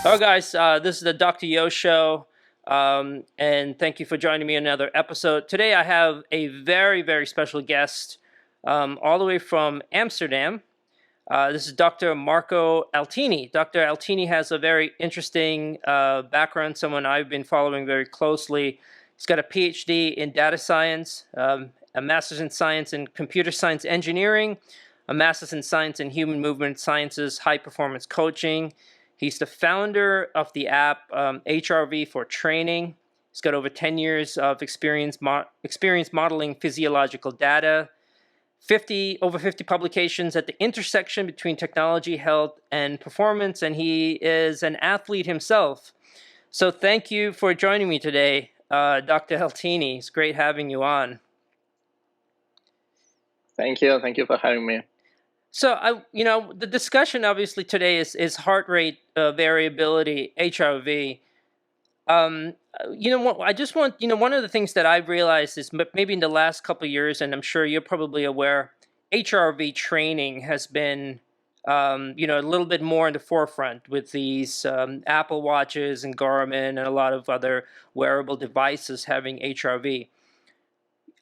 Hello, guys. This is the Dr. Yo Show, and thank you for joining me in another episode. Today, I have a very, very special guest, all the way from Amsterdam. This is Dr. Marco Altini. Dr. Altini has a very interesting background, someone I've been following very closely. He's got a PhD in data science, a master's in science and computer science engineering, a master's in science and human movement sciences, high performance coaching. He's the founder of the app HRV for training. He's got over 10 years of experience modeling physiological data, over 50 publications at the intersection between technology, health, and performance, and he is an athlete himself. So thank you for joining me today, Dr. Altini. It's great having you on. Thank you. Thank you for having me. So, the discussion obviously today is heart rate variability, HRV. I just want, one of the things that I've realized is maybe in the last couple of years, and I'm sure you're probably aware, HRV training has been, a little bit more in the forefront with these Apple Watches and Garmin and a lot of other wearable devices having HRV.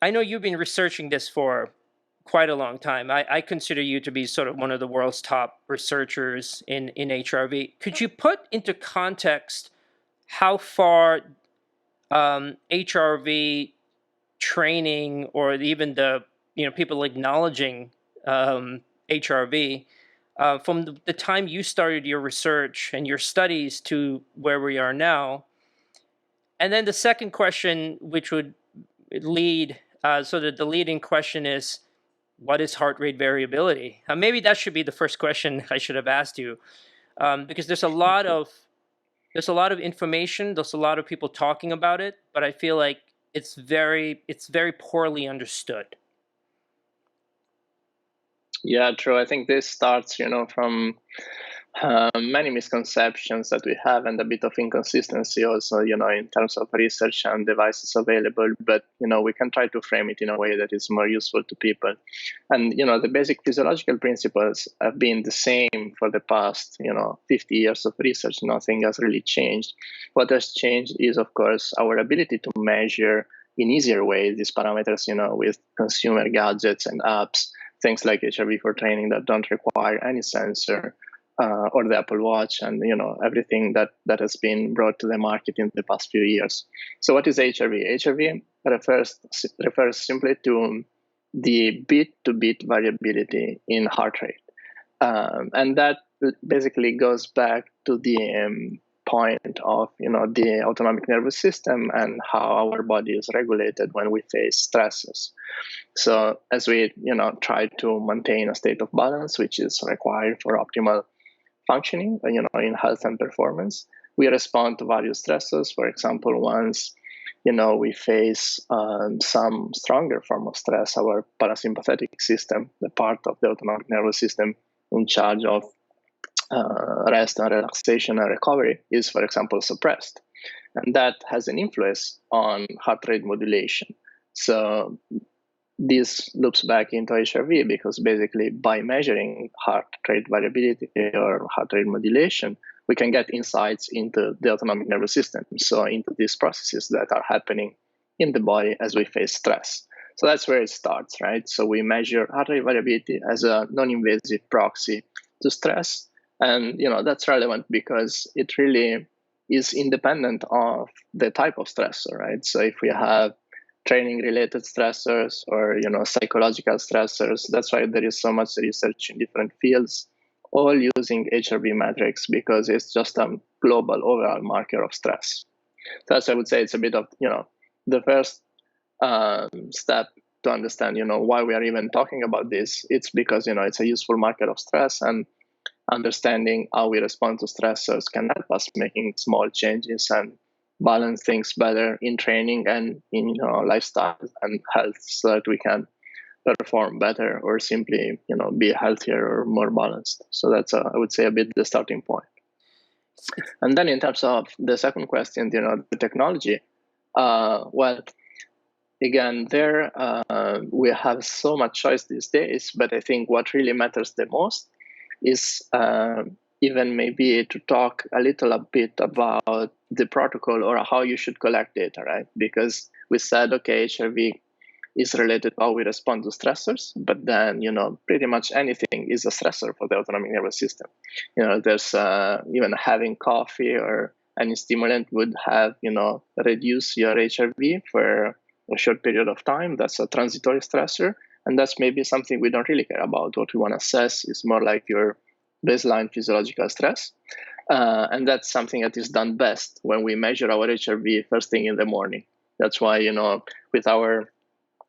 I know you've been researching this for quite a long time. I consider you to be sort of one of the world's top researchers in HRV. Could you put into context how far HRV training, or even the people acknowledging HRV from the time you started your research and your studies to where we are now? And then the second question, which would lead, so that the leading question is, what is heart rate variability? Maybe that should be the first question I should have asked you, because there's a lot of information. There's a lot of people talking about it, but I feel like it's very poorly understood. Yeah, true. I think this starts, from many misconceptions that we have, and a bit of inconsistency also, in terms of research and devices available. But, we can try to frame it in a way that is more useful to people. And, the basic physiological principles have been the same for the past, 50 years of research. Nothing has really changed. What has changed is, of course, our ability to measure in easier ways these parameters, with consumer gadgets and apps, things like HRV for training that don't require any sensor, or the Apple Watch, and everything that has been brought to the market in the past few years. So what is HRV? HRV refers simply to the bit-to-bit variability in heart rate, and that basically goes back to the point of the autonomic nervous system and how our body is regulated when we face stresses. So as we try to maintain a state of balance, which is required for optimal functioning, in health and performance, we respond to various stressors. For example, once we face some stronger form of stress, our parasympathetic system, the part of the autonomic nervous system in charge of rest and relaxation and recovery, is, for example, suppressed, and that has an influence on heart rate modulation. So this loops back into HRV, because basically by measuring heart rate variability or heart rate modulation, we can get insights into the autonomic nervous system, so into these processes that are happening in the body as we face stress. So that's where it starts, right? So we measure heart rate variability as a non-invasive proxy to stress, and that's relevant because it really is independent of the type of stressor, right? So if we have training-related stressors or psychological stressors, that's why there is so much research in different fields, all using HRV metrics, because it's just a global overall marker of stress. So that's, I would say, it's a bit of the first step to understand why we are even talking about this. It's because it's a useful marker of stress, and understanding how we respond to stressors can help us making small changes and balance things better in training and in lifestyle and health, so that we can perform better or simply be healthier or more balanced. So that's I would say a bit the starting point. And then in terms of the second question, the technology, well, again, there we have so much choice these days, but I think what really matters the most is even maybe to talk a little a bit about the protocol or how you should collect data, right? Because we said, okay, HRV is related to how we respond to stressors, but then, pretty much anything is a stressor for the autonomic nervous system. There's even having coffee or any stimulant would have, reduce your HRV for a short period of time. That's a transitory stressor. And that's maybe something we don't really care about. What we want to assess is more like your baseline physiological stress. And that's something that is done best when we measure our HRV first thing in the morning. That's why, with our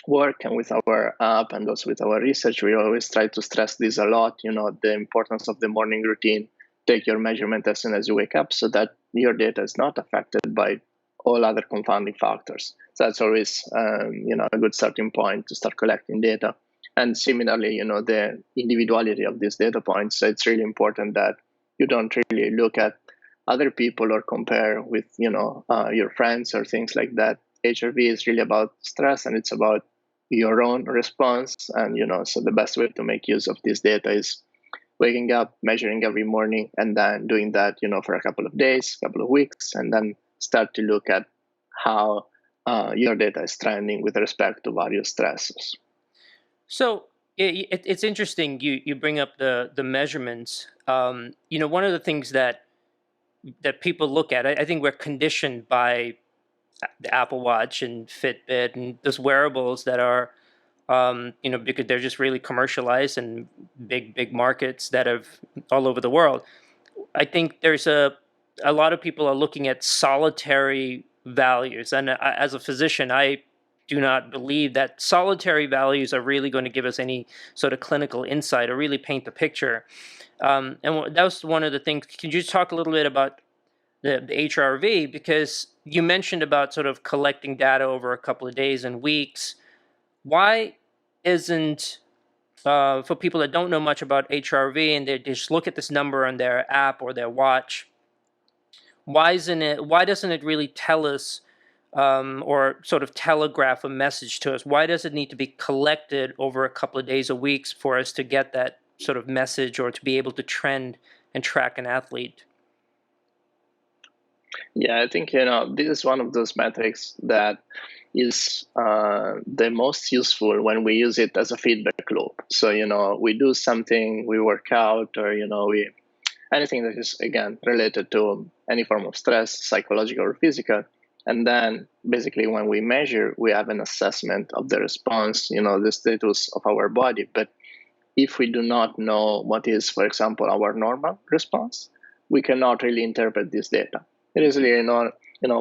work and with our app and also with our research, we always try to stress this a lot, the importance of the morning routine. Take your measurement as soon as you wake up so that your data is not affected by all other confounding factors. So that's always, a good starting point to start collecting data. And similarly, the individuality of these data points. So it's really important that you don't really look at other people or compare with, your friends or things like that. HRV is really about stress and it's about your own response. And, so the best way to make use of this data is waking up, measuring every morning, and then doing that, for a couple of days, couple of weeks, and then start to look at how your data is trending with respect to various stresses. So it's interesting you bring up the measurements. One of the things that people look at, I think we're conditioned by the Apple Watch and Fitbit and those wearables that are, because they're just really commercialized and big markets that have all over the world. I think there's a lot of people are looking at solitary values, and as a physician, I do not believe that solitary values are really going to give us any sort of clinical insight or really paint the picture. And that was one of the things. Can you just talk a little bit about the HRV? Because you mentioned about sort of collecting data over a couple of days and weeks. Why isn't for people that don't know much about HRV and they just look at this number on their app or their watch, why doesn't it really tell us or sort of telegraph a message to us? Why does it need to be collected over a couple of days or weeks for us to get that sort of message or to be able to trend and track an athlete? Yeah, I think, this is one of those metrics that is the most useful when we use it as a feedback loop. So, we do something, we work out, or, anything that is, again, related to any form of stress, psychological or physical. And then basically when we measure, we have an assessment of the response, the status of our body. But if we do not know what is, for example, our normal response, we cannot really interpret this data. It is really not,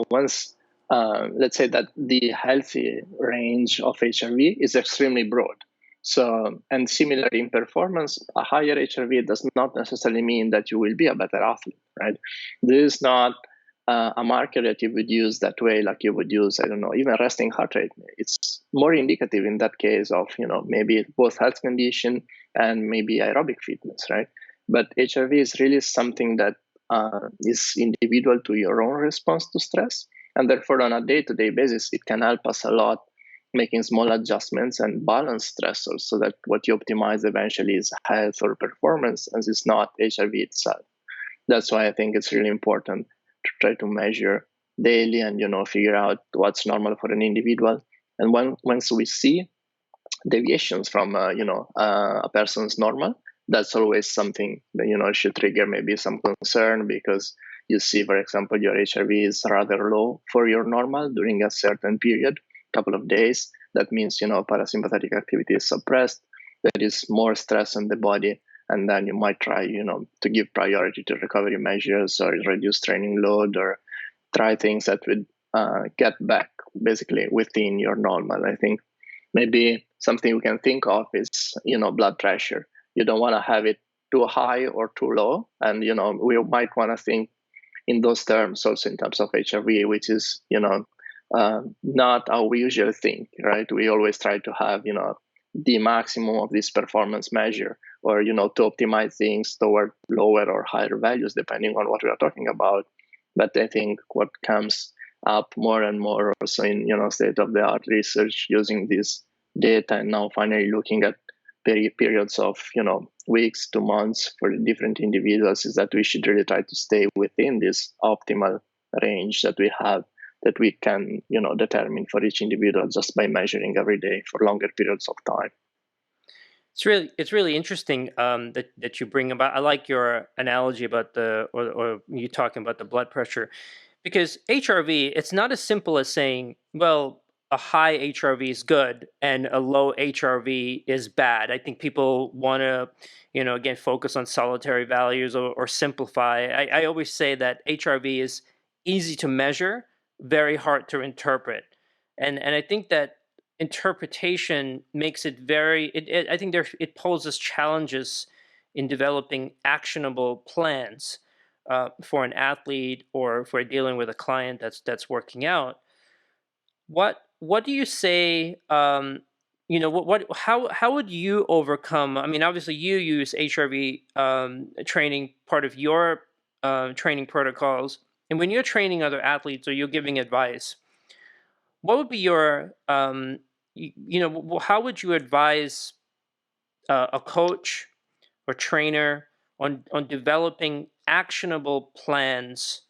once, let's say that the healthy range of HRV is extremely broad. So, and similarly in performance, a higher HRV does not necessarily mean that you will be a better athlete, right? This is not a marker that you would use that way, like you would use, I don't know, even resting heart rate. It's more indicative in that case of, maybe both health condition and maybe aerobic fitness, right? But HRV is really something that is individual to your own response to stress. And therefore, on a day-to-day basis, it can help us a lot making small adjustments and balance stressors so that what you optimize eventually is health or performance, and it's not HRV itself. That's why I think it's really important to try to measure daily and, figure out what's normal for an individual. And once we see deviations from, a person's normal, that's always something that, should trigger maybe some concern, because you see, for example, your HRV is rather low for your normal during a certain period, couple of days. That means, parasympathetic activity is suppressed. There is more stress on the body. And then you might try, to give priority to recovery measures or reduce training load or try things that would get back basically within your normal. I think maybe something we can think of is, blood pressure. You don't want to have it too high or too low. And, we might want to think in those terms also in terms of HRV, which is, not how we usually think, right? We always try to have, the maximum of this performance measure, or, to optimize things toward lower or higher values, depending on what we are talking about. But I think what comes up more and more also in, state-of-the-art research using this data and now finally looking at periods of weeks to months for different individuals, is that we should really try to stay within this optimal range that we have, that we can determine for each individual just by measuring every day for longer periods of time. It's really interesting that you bring about. I like your analogy about or you talking about the blood pressure, because HRV, it's not as simple as saying, well, a high HRV is good and a low HRV is bad. I think people want to, again, focus on solitary values or simplify. I always say that HRV is easy to measure, very hard to interpret, and I think that interpretation makes it I think it poses challenges in developing actionable plans for an athlete, or if we're dealing with a client that's working out. What do you say? How would you overcome? I mean, obviously you use HRV training, part of your training protocols, and when you're training other athletes or you're giving advice, what would be your how would you advise a coach or trainer on developing actionable plans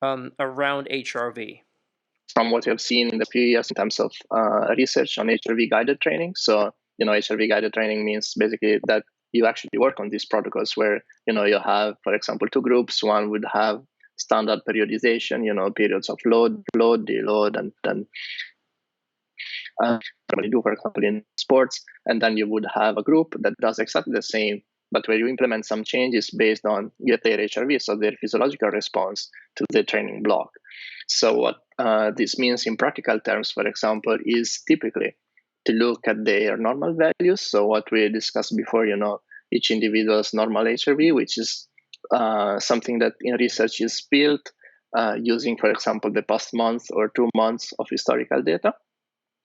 around HRV? From what I've seen in the few years in terms of research on HRV guided training. So, HRV guided training means basically that you actually work on these protocols where, you have, for example, two groups. One would have standard periodization, periods of load, deload, and then you do, for example, in sports. And then you would have a group that does exactly the same, but where you implement some changes based on their HRV, so their physiological response to the training block. So what this means in practical terms, for example, is typically to look at their normal values. So what we discussed before, each individual's normal HRV, which is something that in research is built using, for example, the past month or 2 months of historical data.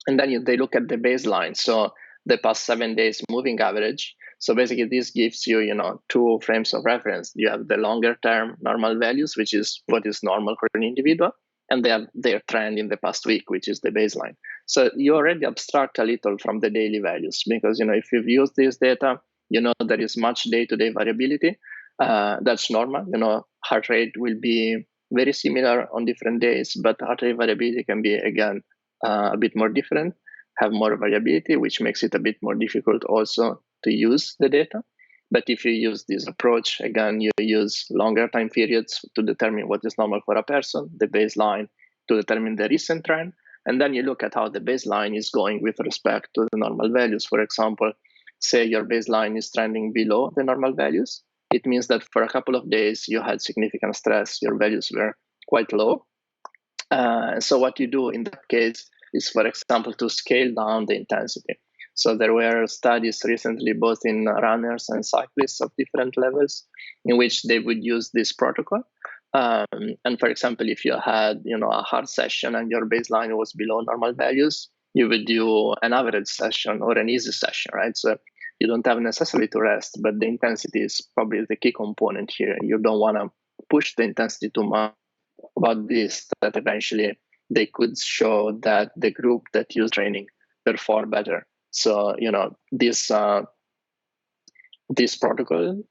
And then they look at the baseline, so the past 7 days moving average. So basically, this gives you, 2 frames of reference. You have the longer term normal values, which is what is normal for an individual, and they have their trend in the past week, which is the baseline. So you already abstract a little from the daily values, because if you've used this data, there is much day-to-day variability. That's normal. Heart rate will be very similar on different days, but heart rate variability can be, again, a bit more different, have more variability, which makes it a bit more difficult also to use the data. But if you use this approach, again, you use longer time periods to determine what is normal for a person, the baseline to determine the recent trend, and then you look at how the baseline is going with respect to the normal values. For example, say your baseline is trending below the normal values. It means that for a couple of days you had significant stress, your values were quite low. So what you do in that case is, for example, to scale down the intensity. So there were studies recently, both in runners and cyclists of different levels, in which they would use this protocol. And for example, if you had a hard session and your baseline was below normal values, you would do an average session or an easy session, right? So you don't have necessarily to rest, but the intensity is probably the key component here. You don't want to push the intensity too much. About this, that eventually they could show that the group that used training performed better. So this protocol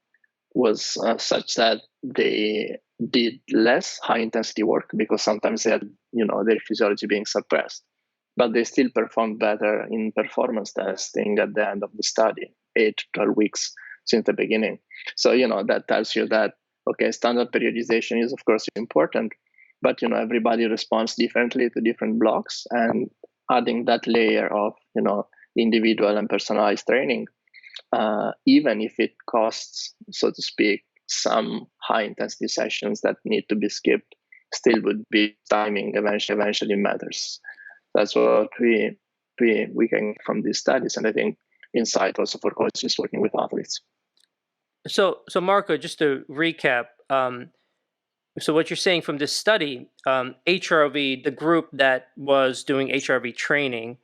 was such that they did less high intensity work, because sometimes they had their physiology being suppressed, but they still performed better in performance testing at the end of the study, 8 to 12 weeks since the beginning. So that tells you that, okay, standard periodization is of course important, but everybody responds differently to different blocks, and adding that layer of individual and personalized training, even if it costs, so to speak, some high intensity sessions that need to be skipped, still would be timing eventually matters. That's what we can get from these studies, and I think insight also for coaches working with athletes. So Marco, just to recap, so what you're saying from this study, HRV, the group that was doing HRV training,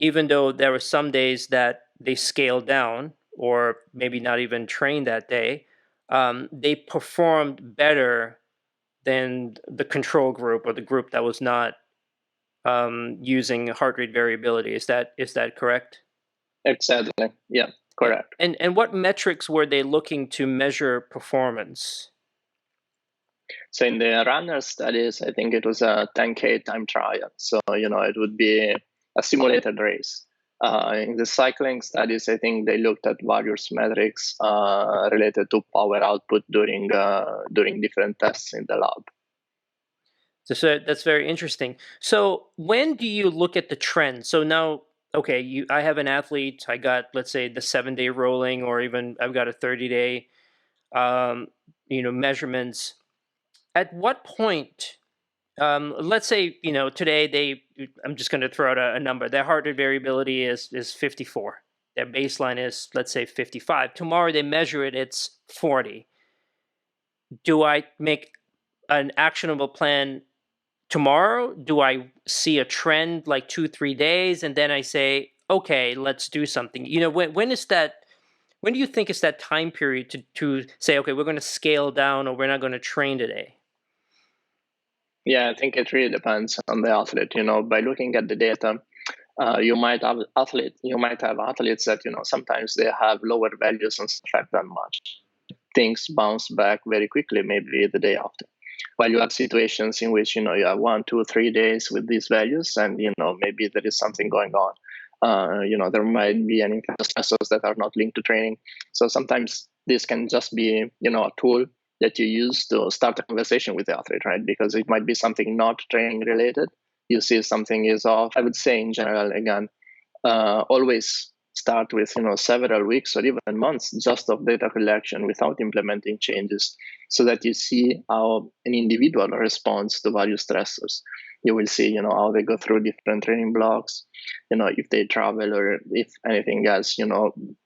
even though there were some days that they scaled down or maybe not even trained that day, they performed better than the control group, or the group that was not using heart rate variability. Is that correct? Exactly. Yeah, correct. And what metrics were they looking to measure performance? So in the runner studies, I think it was a 10K time trial. So, it would be a simulated race. In the cycling studies, I think they looked at various metrics related to power output during different tests in the lab. So that's very interesting. So when do you look at the trend? So now, okay, I have an athlete. I got, let's say, the 7-day rolling, or even I've got a 30-day, measurements. At what point? Let's say today I'm just going to throw out a number. Their heart rate variability is 54. Their baseline is, let's say, 55. Tomorrow they measure it, it's 40. Do I make an actionable plan tomorrow? Do I see a trend like 2-3 days, and then I say, okay, let's do something? When is that? When do you think is that time period to say, okay, we're going to scale down, or we're not going to train today? Yeah, I think it really depends on the athlete. By looking at the data, you might have athletes that sometimes they have lower values and affect them much. Things bounce back very quickly, maybe the day after. While you have situations in which you have 1, 2, 3 days with these values, and maybe there is something going on. There might be any stressors that are not linked to training. So sometimes this can just be a tool that you use to start a conversation with the athlete, right? Because it might be something not training related. You see something is off. I would say in general, again, always start with several weeks or even months just of data collection without implementing changes, so that you see how an individual responds to various stressors. You will see how they go through different training blocks, if they travel or if anything else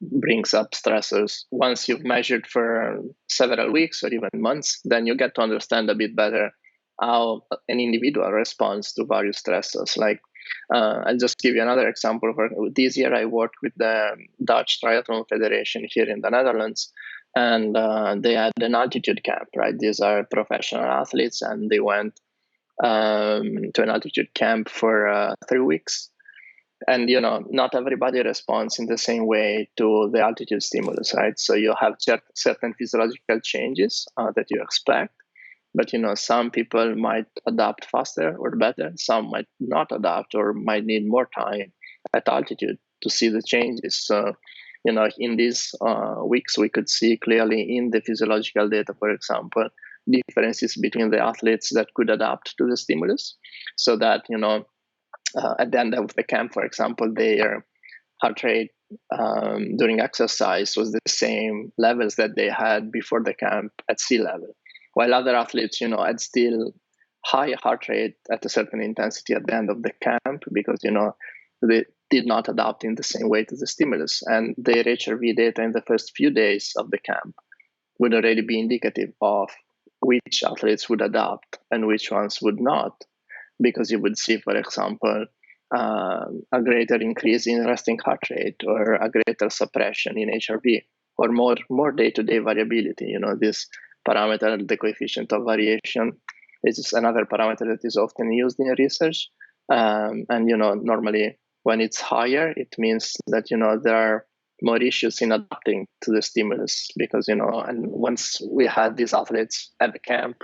brings up stressors. Once you've measured for several weeks or even months, then you get to understand a bit better how an individual responds to various stressors. Like I'll just give you another example. For this year, I worked with the Dutch Triathlon Federation here in the Netherlands, and they had an altitude camp. Right, these are professional athletes, and they went to an altitude camp for 3 weeks. And not everybody responds in the same way to the altitude stimulus, right? So you have certain physiological changes that you expect. But some people might adapt faster or better. Some might not adapt or might need more time at altitude to see the changes. So in these weeks, we could see clearly in the physiological data, for example, differences between the athletes that could adapt to the stimulus, so that at the end of the camp, for example, their heart rate during exercise was the same levels that they had before the camp at sea level, while other athletes, had still high heart rate at a certain intensity at the end of the camp, because they did not adapt in the same way to the stimulus, and their HRV data in the first few days of the camp would already be indicative of which athletes would adapt and which ones would not, because you would see, for example, a greater increase in resting heart rate, or a greater suppression in HRV, or more day-to-day variability. This parameter, the coefficient of variation, is another parameter that is often used in research. And normally when it's higher, it means that there are more issues in adapting to the stimulus, because and once we had these athletes at the camp,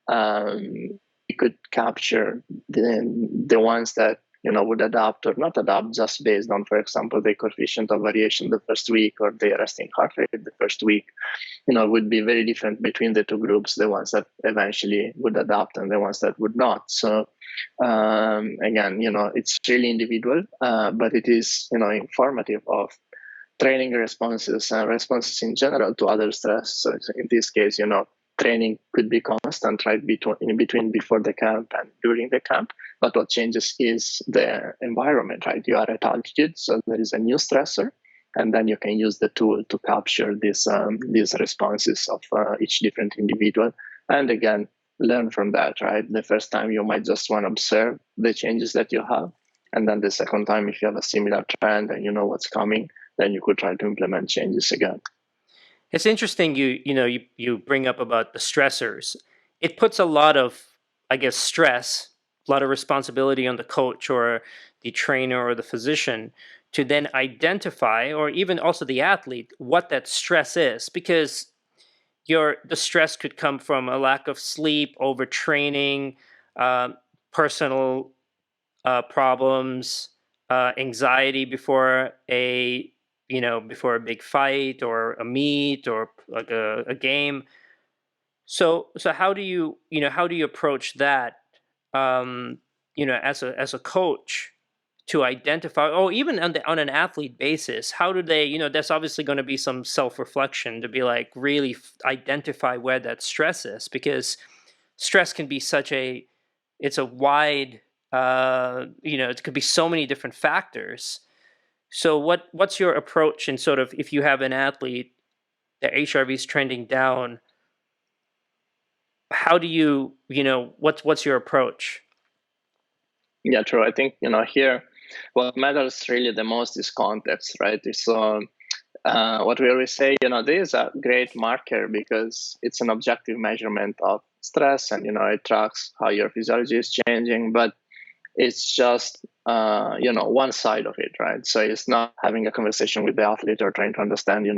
we could capture the ones that would adapt or not adapt just based on, for example, the coefficient of variation the first week, or the resting heart rate the first week. Would be very different between the two groups, the ones that eventually would adapt and the ones that would not. So again, it's really individual, but it is informative of training responses and responses in general to other stress. So in this case, training could be constant, right, in between before the camp and during the camp. But what changes is the environment, right? You are at altitude, so there is a new stressor, and then you can use the tool to capture these responses of each different individual, and again learn from that, right? The first time you might just want to observe the changes that you have, and then the second time, if you have a similar trend and you know what's coming, then you could try to implement changes again. It's interesting you bring up about the stressors. It puts a lot of, I guess, stress, a lot of responsibility on the coach or the trainer or the physician to then identify, or even also the athlete, what that stress is, because the stress could come from a lack of sleep, overtraining, personal problems, anxiety before a big fight or a meet or like a game. So how do you approach that, as a coach, to identify, or even on an athlete basis? How do they, that's obviously going to be some self-reflection to be like really identify where that stress is, because stress can be it's a wide, it could be so many different factors. So what's your approach in sort of, if you have an athlete, the HRV is trending down, how do what's your approach? Yeah, true. I think, here what matters really the most is context, right? So what we always say, this is a great marker because it's an objective measurement of stress, and it tracks how your physiology is changing, but it's just one side of it, right? So it's not having a conversation with the athlete or trying to understand,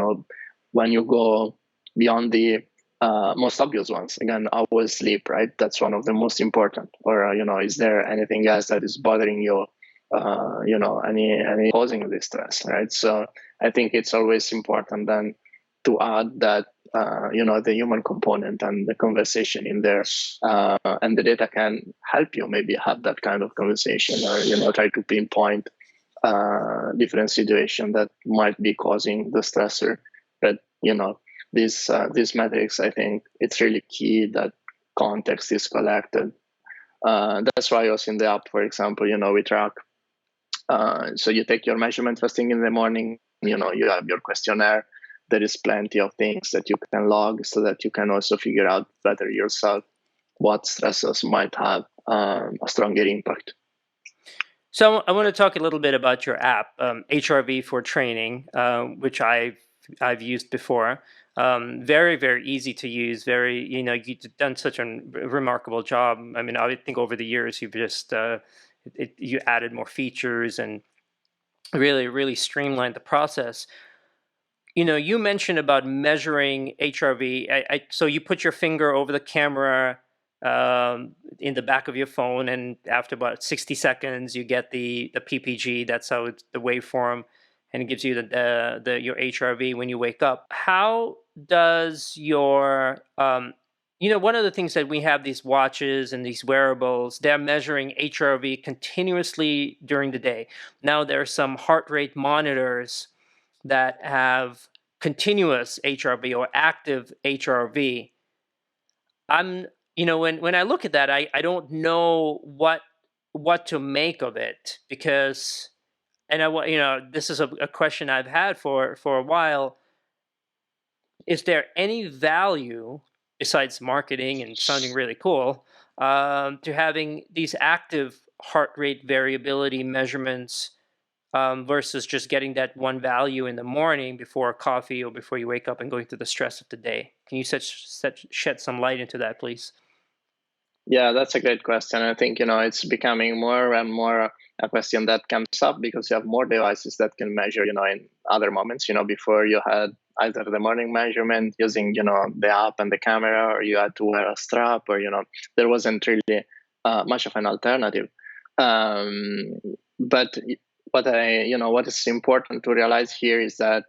when you go beyond the most obvious ones. Again, always sleep, right? That's one of the most important. Or is there anything else that is bothering you? Any causing this stress, right? So I think it's always important then to add that the human component and the conversation in there, and the data can help you maybe have that kind of conversation, or try to pinpoint different situation that might be causing the stressor. But these metrics, I think it's really key that context is collected. That's why also in the app, for example, we track. So you take your measurement first thing in the morning. You have your questionnaire. There is plenty of things that you can log so that you can also figure out better yourself what stressors might have a stronger impact. So I want to talk a little bit about your app, HRV for training, which I've used before. Very, very easy to use. Very, you've done such a remarkable job. I mean, I think over the years you've just you added more features and really, really streamlined the process. You mentioned about measuring HRV. So you put your finger over the camera in the back of your phone, and after about 60 seconds, you get the PPG. That's how it's the waveform, and it gives you your HRV when you wake up. How does your one of the things that we have, these watches and these wearables, they're measuring HRV continuously during the day. Now there are some heart rate monitors that have continuous HRV or active HRV. When I look at that, I don't know what to make of it, because, and this is a question I've had for a while. Is there any value besides marketing and sounding really cool to having these active heart rate variability measurements versus just getting that one value in the morning before coffee or before you wake up and going through the stress of the day? Can you shed some light into that, please? Yeah, that's a great question. I think, it's becoming more and more a question that comes up because you have more devices that can measure, in other moments. Before you had either the morning measurement using, the app and the camera, or you had to wear a strap, or, there wasn't really much of an alternative. But what is important to realize here is that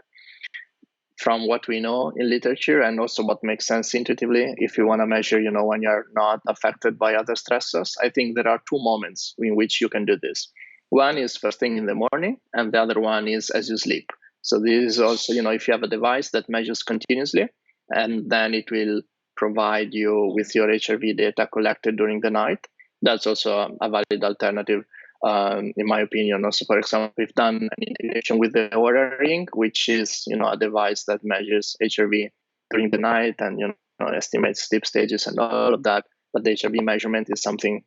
from what we know in literature, and also what makes sense intuitively, if you want to measure, when you're not affected by other stressors, I think there are two moments in which you can do this. One is first thing in the morning, and the other one is as you sleep. So this is also, if you have a device that measures continuously, and then it will provide you with your HRV data collected during the night, that's also a valid alternative. In my opinion. Also, for example, we've done an integration with the Oura Ring, which is a device that measures HRV during the night and estimates sleep stages and all of that. But the HRV measurement is something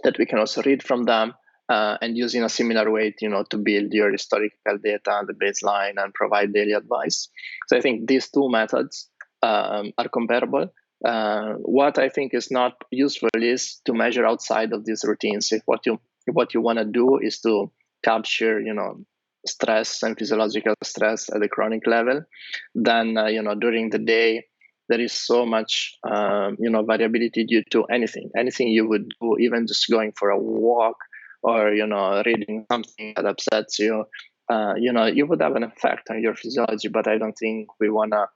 that we can also read from them and use in a similar way, to build your historical data, the baseline, and provide daily advice. So I think these two methods are comparable. What I think is not useful is to measure outside of these routines. If what you want to do is to capture, stress and physiological stress at the chronic level, then during the day there is so much variability due to anything you would do, even just going for a walk or reading something that upsets you. You would have an effect on your physiology, but I don't think we want to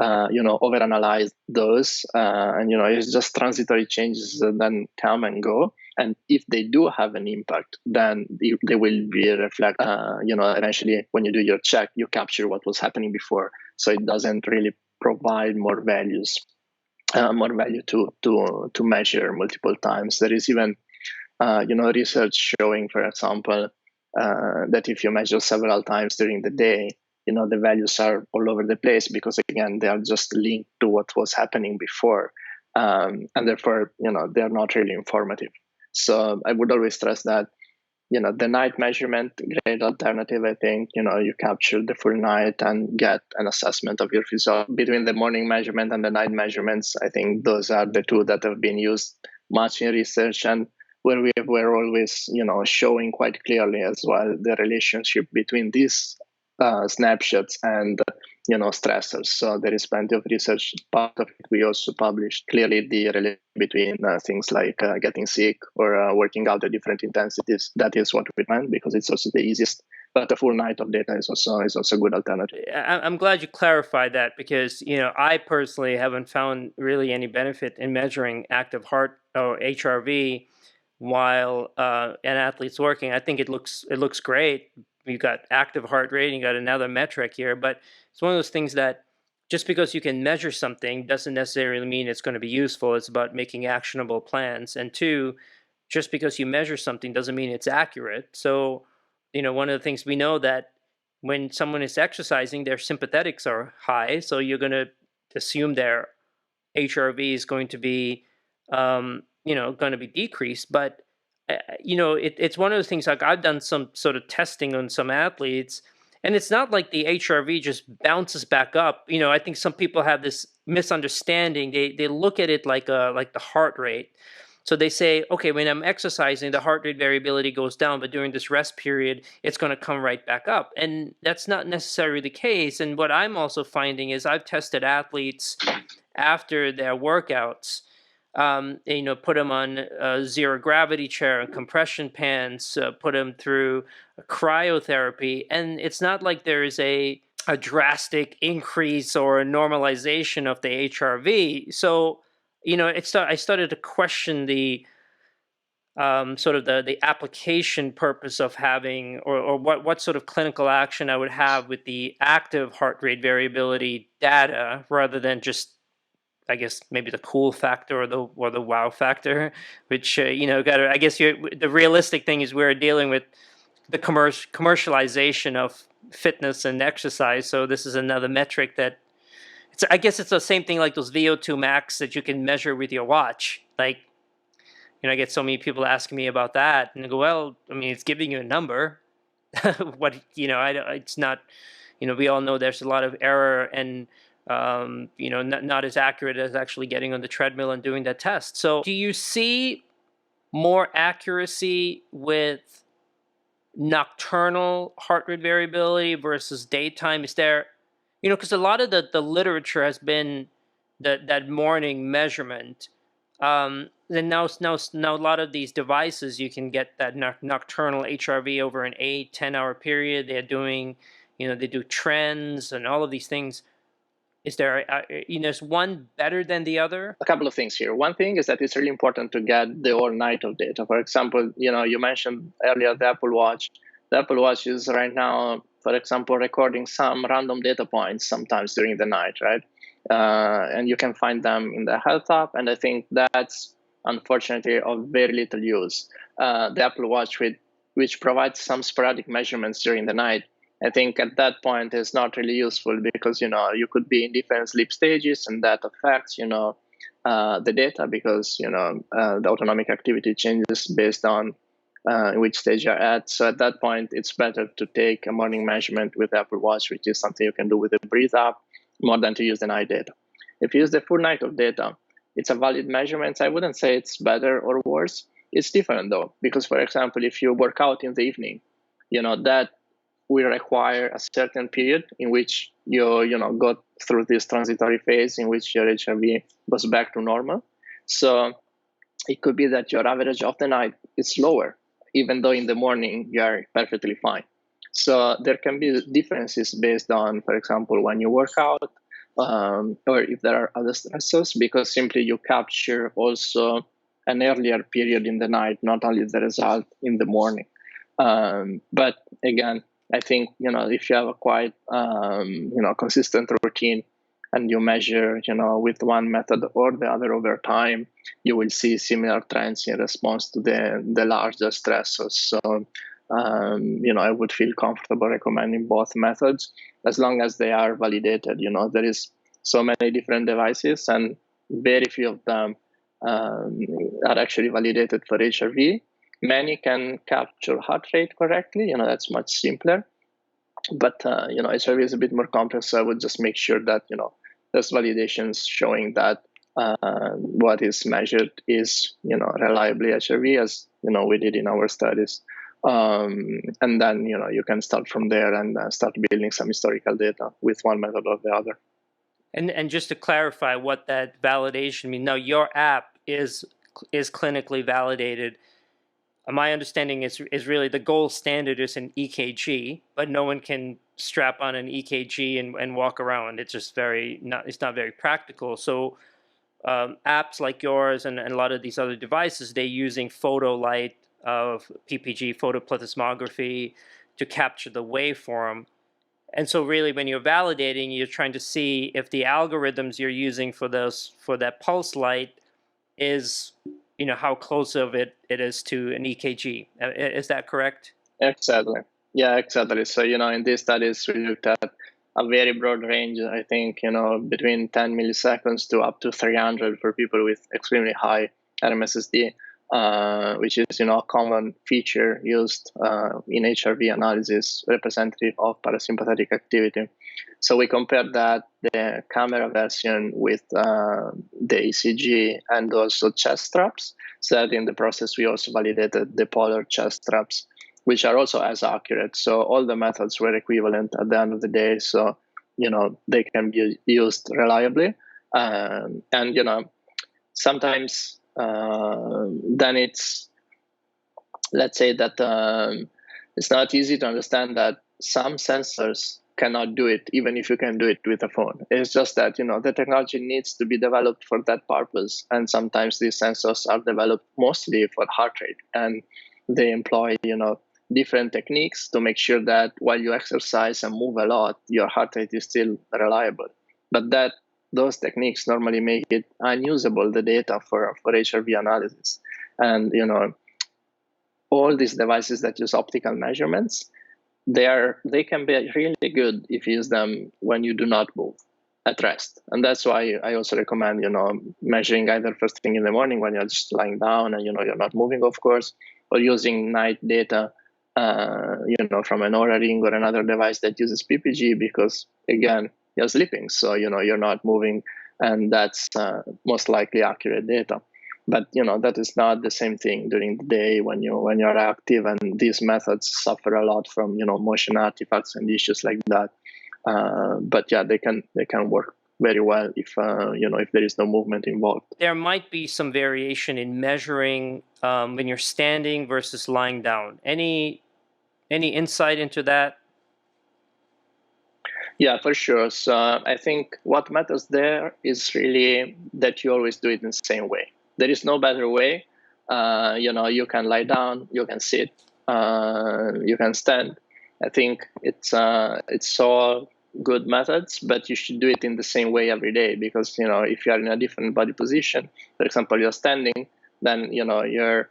overanalyze those. And it's just transitory changes that then come and go. And if they do have an impact, then they will be reflected. Eventually, when you do your check, you capture what was happening before, so it doesn't really provide more value to measure multiple times. There is even research showing, for example, that if you measure several times during the day, the values are all over the place because, again, they are just linked to what was happening before. And therefore, they're not really informative. So I would always stress that, the night measurement, great alternative. I think, you capture the full night and get an assessment of your physiology. Between the morning measurement and the night measurements, I think those are the two that have been used much in research, and where we're always, showing quite clearly as well the relationship between these snapshots and stressors. So there is plenty of research. Part of it we also published clearly the relationship between things like getting sick or working out at different intensities. That is what we meant, because it's also the easiest. But a full night of data is also a good alternative. I'm glad you clarified that, because I personally haven't found really any benefit in measuring active heart or HRV while an athlete's working. I think it looks great. You got active heart rate, and you got another metric here, but it's one of those things that just because you can measure something doesn't necessarily mean it's going to be useful. It's about making actionable plans. And two, just because you measure something doesn't mean it's accurate. So, one of the things we know that when someone is exercising, their sympathetics are high, so you're going to assume their HRV is going to be, going to be decreased. But it's one of those things, like I've done some sort of testing on some athletes, and it's not like the HRV just bounces back up. I think some people have this misunderstanding. They look at it like the heart rate. So they say, okay, when I'm exercising, the heart rate variability goes down, but during this rest period, it's going to come right back up. And that's not necessarily the case. And what I'm also finding is I've tested athletes after their workouts, put them on a zero gravity chair and compression pants, put them through cryotherapy, and it's not like there is a drastic increase or a normalization of the HRV. So, I started to question the sort of the application purpose of having, or what sort of clinical action I would have with the active heart rate variability data, rather than just, I guess, maybe the cool factor or the wow factor, which I guess the realistic thing is we're dealing with the commercialization of fitness and exercise. So this is another metric that I guess it's the same thing like those VO2 max that you can measure with your watch. Like, I get so many people asking me about that, and I go, well, I mean, it's giving you a number. What it's not. We all know there's a lot of error, and not as accurate as actually getting on the treadmill and doing that test. So do you see more accuracy with nocturnal heart rate variability versus daytime? Is there, because a lot of the literature has been that morning measurement. Then now a lot of these devices, you can get that nocturnal HRV over an 8-10 hour period. They're doing, they do trends and all of these things. Is there, is one better than the other? A couple of things here. One thing is that it's really important to get the whole night of data. For example, you mentioned earlier the Apple Watch. The Apple Watch is right now, for example, recording some random data points sometimes during the night, right? And you can find them in the health app. And I think that's unfortunately of very little use. The Apple Watch, which provides some sporadic measurements during the night, I think at that point is not really useful, because you could be in different sleep stages, and that affects the data, because the autonomic activity changes based on which stage you're at. So at that point, it's better to take a morning measurement with Apple Watch, which is something you can do with the Breathe app, more than to use the night data. If you use the full night of data, it's a valid measurement. I wouldn't say it's better or worse. It's different though, because for example, if you work out in the evening, that will require a certain period in which you go through this transitory phase in which your HRV goes back to normal. So it could be that your average of the night is lower, even though in the morning you are perfectly fine. So there can be differences based on, for example, when you work out, or if there are other stressors, because simply you capture also an earlier period in the night, not only the result in the morning. But again, I think, if you have a quite, consistent routine and you measure, with one method or the other over time, you will see similar trends in response to the larger stressors. So, I would feel comfortable recommending both methods as long as they are validated. There is so many different devices and very few of them are actually validated for HRV. Many can capture heart rate correctly. That's much simpler. But, HRV is a bit more complex. So I would just make sure that, there's validations showing that what is measured is, reliably HRV, as, we did in our studies. And then, you can start from there and start building some historical data with one method or the other. And just to clarify what that validation means, now your app is clinically validated. My understanding is really the gold standard is an EKG, but no one can strap on an EKG and walk around. It's just it's not very practical. So apps like yours and a lot of these other devices, they're using photo light of PPG, photoplethysmography, to capture the waveform. And so really when you're validating, you're trying to see if the algorithms you're using for that pulse light is, how close of it is to an EKG. Is that correct? Exactly. Yeah, exactly. So, in these studies, we looked at a very broad range, I think, between 10 milliseconds to up to 300 for people with extremely high RMSSD, which is, a common feature used in HRV analysis representative of parasympathetic activity. So we compared the camera version with the ECG and also chest straps. So that in the process, we also validated the polar chest straps, which are also as accurate. So all the methods were equivalent at the end of the day. So, they can be used reliably. And, sometimes then let's say that it's not easy to understand that some sensors cannot do it, even if you can do it with a phone. It's just that, the technology needs to be developed for that purpose. And sometimes these sensors are developed mostly for heart rate. And they employ, different techniques to make sure that while you exercise and move a lot, your heart rate is still reliable. But those techniques normally make it unusable, the data for HRV analysis. And, all these devices that use optical measurements, they can be really good if you use them when you do not move at rest. And that's why I also recommend, measuring either first thing in the morning when you're just lying down and, you're not moving, of course, or using night data, from an Oura Ring or another device that uses PPG, because, again, you're sleeping. So, you're not moving, and that's most likely accurate data. But, that is not the same thing during the day when you're active, and these methods suffer a lot from, motion artifacts and issues like that. But yeah, they can work very well if there is no movement involved. There might be some variation in measuring when you're standing versus lying down. Any insight into that? Yeah, for sure. So I think what matters there is really that you always do it in the same way. There is no better way. You can lie down, you can sit, you can stand. I think it's all good methods, but you should do it in the same way every day, because if you are in a different body position, for example, you're standing, then your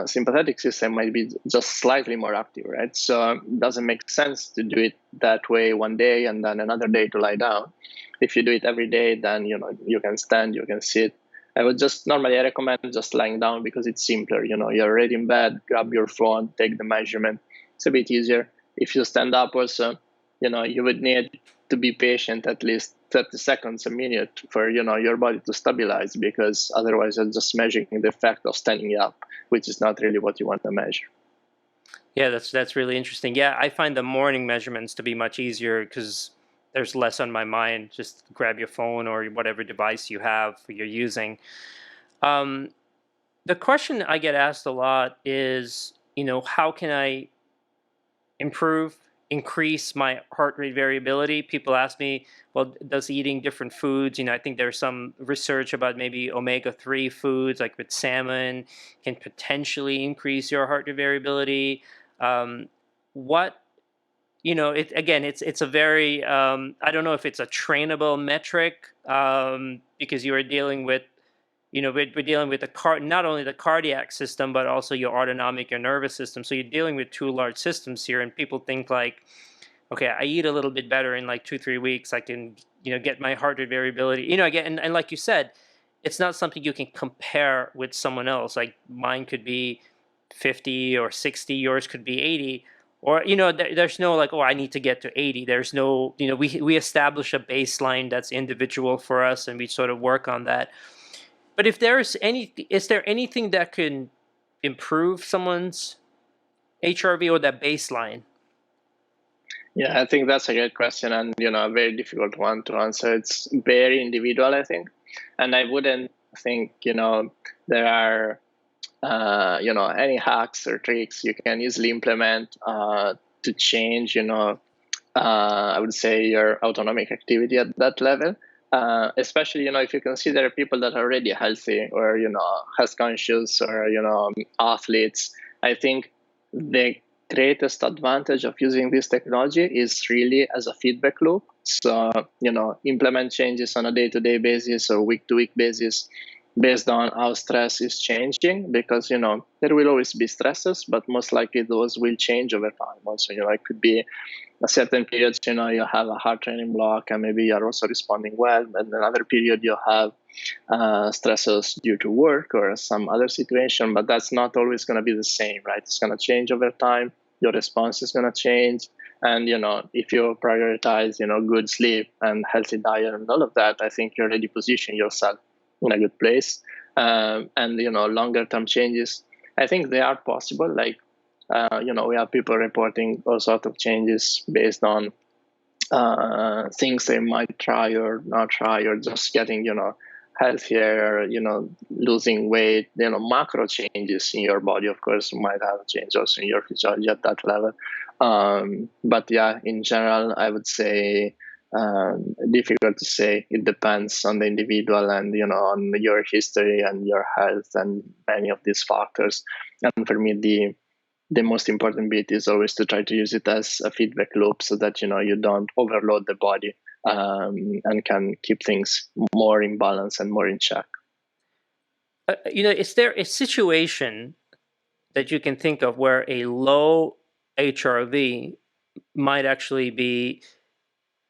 sympathetic system might be just slightly more active, right? So it doesn't make sense to do it that way one day and then another day to lie down. If you do it every day, then you can stand, you can sit. I recommend just lying down because it's simpler. You're already in bed, grab your phone, take the measurement. It's a bit easier. If you stand up also, you would need to be patient at least 30 seconds, a minute for, your body to stabilize, because otherwise you're just measuring the effect of standing up, which is not really what you want to measure. Yeah, that's really interesting. Yeah, I find the morning measurements to be much easier because there's less on my mind. Just grab your phone or whatever device you have you're using. Um, the question I get asked a lot is, how can I improve, increase my heart rate variability? People ask me, well, does eating different foods, I think there's some research about maybe omega-3 foods like with salmon can potentially increase your heart rate variability. What it's a very I don't know if it's a trainable metric, because you are dealing with we're dealing with not only the cardiac system but also your autonomic, your nervous system. So you're dealing with two large systems here, and people think like, okay, I eat a little bit better in like 2-3 weeks, I can get my heart rate variability. Again, and like you said, it's not something you can compare with someone else. Like mine could be 50 or 60, yours could be 80. Or there's no like, oh, I need to get to 80. There's no, we establish a baseline that's individual for us, and we sort of work on that. But is there anything that can improve someone's HRV or that baseline? Yeah, I think that's a great question, and a very difficult one to answer. It's very individual, I think, and I wouldn't think there are any hacks or tricks you can easily implement to change I would say your autonomic activity at that level. Especially if you consider people that are already healthy or health conscious or athletes. I think the greatest advantage of using this technology is really as a feedback loop. So implement changes on a day-to-day basis or week-to-week basis based on how stress is changing, because there will always be stresses, but most likely those will change over time. Also, it could be a certain period, you have a hard training block and maybe you're also responding well, and another period you have stresses due to work or some other situation, but that's not always going to be the same, right? It's going to change over time. Your response is going to change. And, if you prioritize, good sleep and healthy diet and all of that, I think you already position yourself in a good place. And, longer term changes, I think they are possible. Like, we have people reporting all sorts of changes based on things they might try or not try, or just getting, healthier, losing weight, macro changes in your body, of course, might have a change also in your physiology at that level. But yeah, in general, I would say difficult to say. It depends on the individual and, on your history and your health and many of these factors. And for me, the most important bit is always to try to use it as a feedback loop so that you don't overload the body, and can keep things more in balance and more in check. Is there a situation that you can think of where a low HRV might actually be,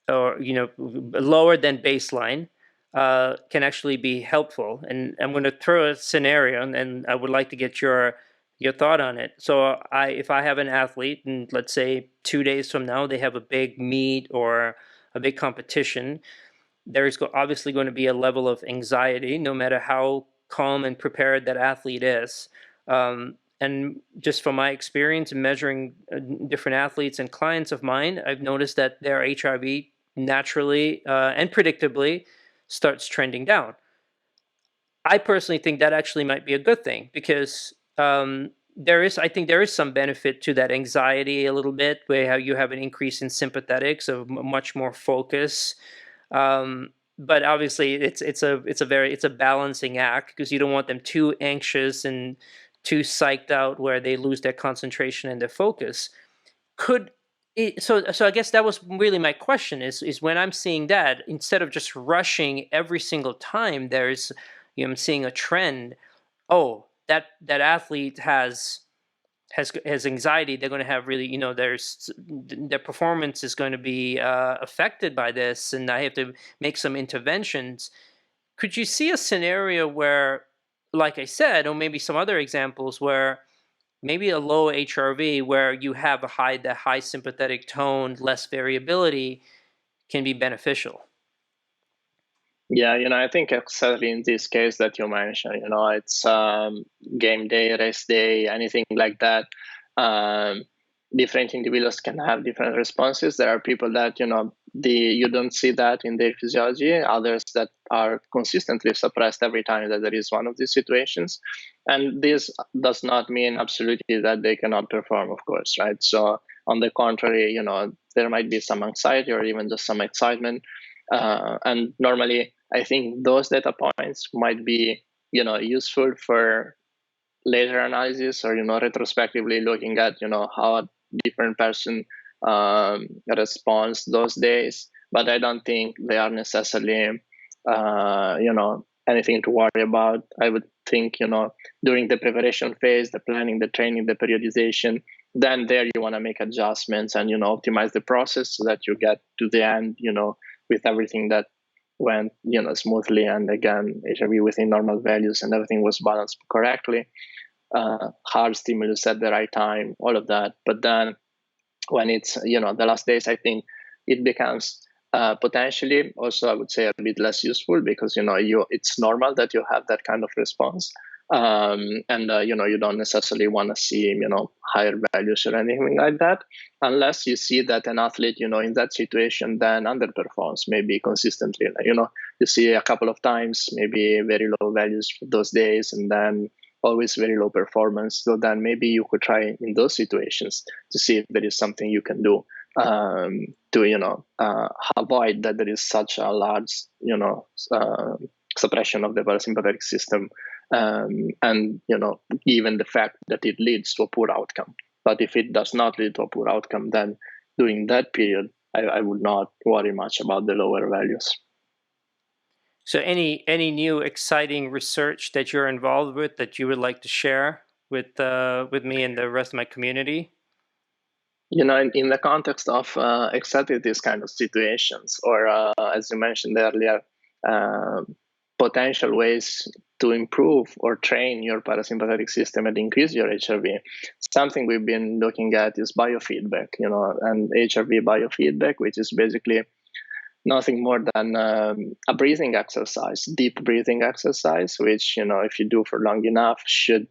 or lower than baseline, can actually be helpful? And I'm going to throw a scenario, and I would like to get your thought on it. So if I have an athlete, and let's say 2 days from now they have a big meet or a big competition, there's obviously going to be a level of anxiety, no matter how calm and prepared that athlete is. And just from my experience in measuring different athletes and clients of mine, I've noticed that their HRV naturally and predictably starts trending down. I personally think that actually might be a good thing, because I think there is some benefit to that anxiety a little bit, where how you have an increase in sympathetics, of much more focus. But obviously, it's a balancing act, because you don't want them too anxious and too psyched out where they lose their concentration and their focus. So I guess that was really my question, is when I'm seeing that, instead of just rushing every single time I'm seeing a trend. Oh, that athlete has anxiety. They're going to have really, their performance is going to be affected by this, and I have to make some interventions. Could you see a scenario where, like I said, or maybe some other examples where maybe a low HRV, where you have the high sympathetic tone, less variability, can be beneficial? Yeah, I think exactly in this case that you mentioned, it's game day, race day, anything like that. different individuals can have different responses. There are people that, you don't see that in their physiology, others that are consistently suppressed every time that there is one of these situations. And this does not mean absolutely that they cannot perform, of course, right? So on the contrary, there might be some anxiety or even just some excitement. And normally, I think those data points might be, useful for later analysis, or retrospectively looking at how a different person responds those days. But I don't think they are necessarily anything to worry about. I would think during the preparation phase, the planning, the training, the periodization, then there you want to make adjustments and optimize the process so that you get to the end with everything that went smoothly, and again HRV within normal values and everything was balanced correctly. Hard stimulus at the right time, all of that. But then when it's the last days, I think it becomes potentially also, I would say, a bit less useful, because it's normal that you have that kind of response, and you don't necessarily want to see higher values or anything like that, unless you see that an athlete in that situation then underperforms maybe consistently. You see a couple of times maybe very low values for those days, and then always very low performance. So then maybe you could try in those situations to see if there is something you can do to avoid that there is such a large suppression of the parasympathetic system, and given the fact that it leads to a poor outcome. But if it does not lead to a poor outcome, then during that period I would not worry much about the lower values. So any new exciting research that you're involved with that you would like to share with me and the rest of my community? In the context of exactly these kind of situations, or as you mentioned earlier, potential ways to improve or train your parasympathetic system and increase your HRV, something we've been looking at is biofeedback, and HRV biofeedback, which is basically nothing more than a breathing exercise, deep breathing exercise, which, if you do for long enough, should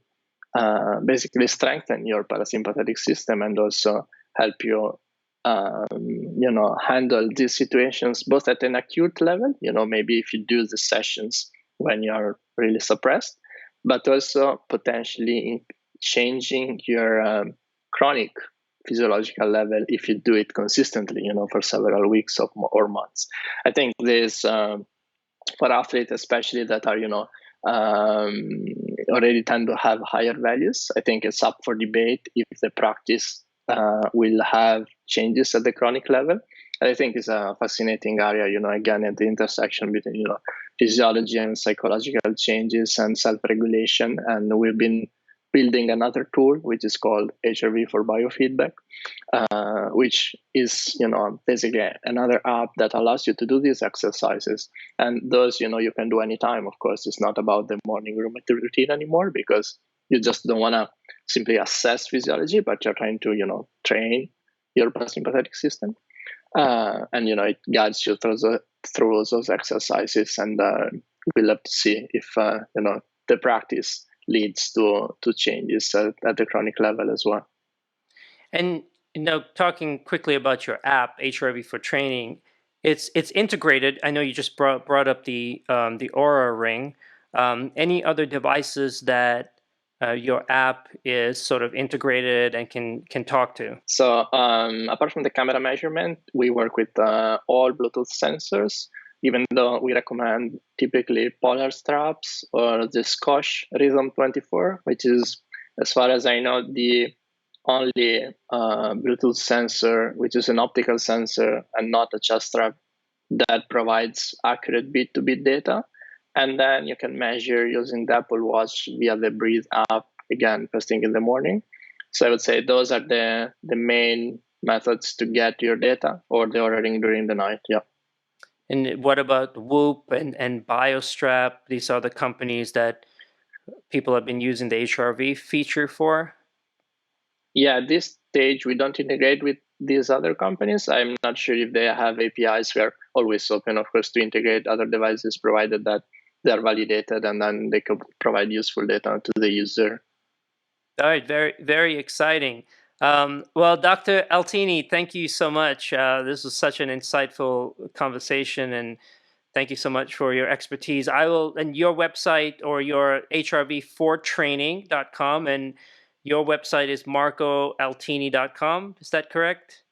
basically strengthen your parasympathetic system and also help you, handle these situations both at an acute level, maybe if you do the sessions when you're really suppressed, but also potentially in changing your chronic physiological level if you do it consistently, for several weeks or months. I think this, for athletes especially that are, already tend to have higher values, I think it's up for debate if the practice will have changes at the chronic level. I think it's a fascinating area, again, at the intersection between, physiology and psychological changes and self-regulation. And we've been building another tool, which is called HRV for biofeedback, which is, basically another app that allows you to do these exercises. And those, you can do anytime. Of course, it's not about the morning routine anymore, because you just don't want to simply assess physiology, but you're trying to, train your parasympathetic system. And, it guides you through those exercises. And we'll have to see if, the practice leads to changes at the chronic level as well. And talking quickly about your app, HRV for Training, it's integrated. I know you just brought up the Aura Ring. Any other devices that your app is sort of integrated and can talk to? So apart from the camera measurement, we work with all Bluetooth sensors, even though we recommend typically Polar straps or the Scotch Rhythm 24, which is, as far as I know, the only Bluetooth sensor, which is an optical sensor and not a chest strap, that provides accurate bit-to-bit data. And then you can measure using the Apple Watch via the Breathe app, again, first thing in the morning. So I would say those are the main methods to get your data, or the ordering during the night. Yeah. And what about Whoop and BioStrap? These are the companies that people have been using the HRV feature for. Yeah, at this stage, we don't integrate with these other companies. I'm not sure if they have APIs. We are always open, of course, to integrate other devices, provided that they are validated and then they could provide useful data to the user. All right, very, very exciting. Well, Dr. Altini, thank you so much. This was such an insightful conversation, and thank you so much for your expertise. I will, and your website or your HRV4training.com, and your website is marcoaltini.com. Is that correct?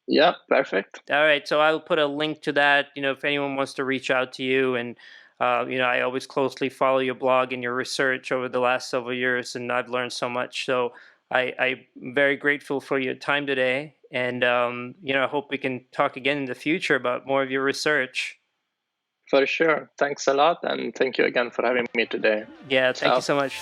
Yeah, perfect. All right, so I'll put a link to that. If anyone wants to reach out to you, and I always closely follow your blog and your research over the last several years, and I've learned so much. So I'm very grateful for your time today, and I hope we can talk again in the future about more of your research. For sure. Thanks a lot, and thank you again for having me today. Yeah, thank you Ciao. so much.